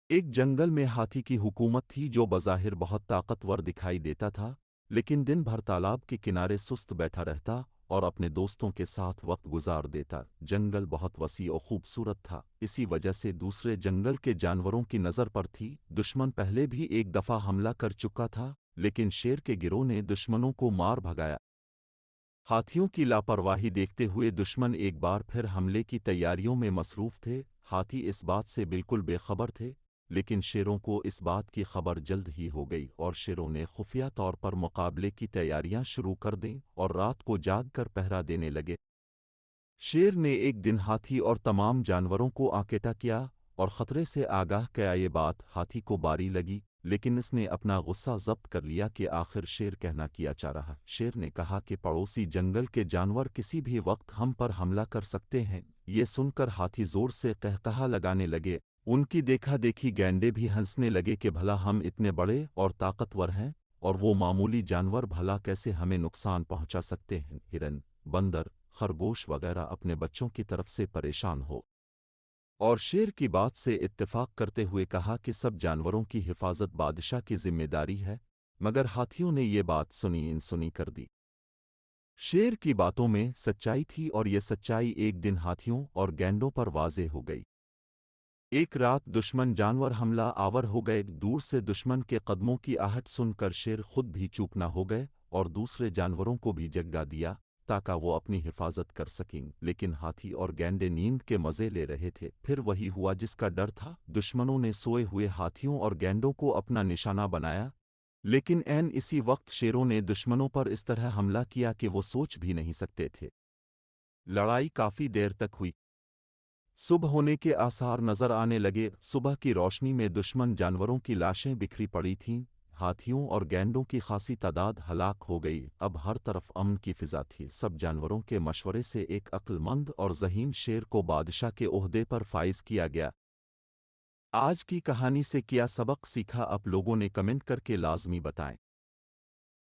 ایک جنگل میں ہاتھی کی حکومت تھی جو بظاہر بہت طاقتور دکھائی دیتا تھا، لیکن دن بھر تالاب کے کنارے سست بیٹھا رہتا اور اپنے دوستوں کے ساتھ وقت گزار دیتا۔ جنگل بہت وسیع و خوبصورت تھا، اسی وجہ سے دوسرے جنگل کے جانوروں کی نظر پر تھی۔ دشمن پہلے بھی ایک دفعہ حملہ کر چکا تھا، لیکن شیر کے گروہ نے دشمنوں کو مار بھگایا۔ ہاتھیوں کی لاپرواہی دیکھتے ہوئے دشمن ایک بار پھر حملے کی تیاریوں میں مصروف تھے۔ ہاتھی اس بات سے بالکل بے خبر تھے، لیکن شیروں کو اس بات کی خبر جلد ہی ہو گئی اور شیروں نے خفیہ طور پر مقابلے کی تیاریاں شروع کر دیں اور رات کو جاگ کر پہرا دینے لگے۔ شیر نے ایک دن ہاتھی اور تمام جانوروں کو آکیٹا کیا اور خطرے سے آگاہ کیا۔ یہ بات ہاتھی کو باری لگی، لیکن اس نے اپنا غصہ ضبط کر لیا کہ آخر شیر کہنا کیا چاہ رہا۔ شیر نے کہا کہ پڑوسی جنگل کے جانور کسی بھی وقت ہم پر حملہ کر سکتے ہیں۔ یہ سن کر ہاتھی زور سے قہقہا لگانے لگے۔ ان کی دیکھا دیکھی گینڈے بھی ہنسنے لگے کہ بھلا ہم اتنے بڑے اور طاقتور ہیں اور وہ معمولی جانور بھلا کیسے ہمیں نقصان پہنچا سکتے ہیں۔ ہرن، بندر، خرگوش وغیرہ اپنے بچوں کی طرف سے پریشان ہو اور شیر کی بات سے اتفاق کرتے ہوئے کہا کہ سب جانوروں کی حفاظت بادشاہ کی ذمہ داری ہے، مگر ہاتھیوں نے یہ بات سنی انسنی کر دی۔ شیر کی باتوں میں سچائی تھی اور یہ سچائی ایک دن ہاتھیوں اور گینڈوں پر واضح ہو گئی۔ ایک رات دشمن جانور حملہ آور ہو گئے۔ دور سے دشمن کے قدموں کی آہٹ سن کر شیر خود بھی چوپ نہ ہو گئے اور دوسرے جانوروں کو بھی جگا دیا تاکہ وہ اپنی حفاظت کر سکیں، لیکن ہاتھی اور گینڈے نیند کے مزے لے رہے تھے۔ پھر وہی ہوا جس کا ڈر تھا، دشمنوں نے سوئے ہوئے ہاتھیوں اور گینڈوں کو اپنا نشانہ بنایا، لیکن عین اسی وقت شیروں نے دشمنوں پر اس طرح حملہ کیا کہ وہ سوچ بھی نہیں سکتے تھے۔ لڑائی کافی دیر تک ہوئی۔ صبح ہونے کے آثار نظر آنے لگے۔ صبح کی روشنی میں دشمن جانوروں کی لاشیں بکھری پڑی تھیں، ہاتھیوں اور گینڈوں کی خاصی تعداد ہلاک ہو گئی۔ اب ہر طرف امن کی فضا تھی۔ سب جانوروں کے مشورے سے ایک عقل مند اور ذہین شیر کو بادشاہ کے عہدے پر فائز کیا گیا۔ آج کی کہانی سے کیا سبق سیکھا؟ آپ لوگوں نے کمنٹ کر کے لازمی بتائیں۔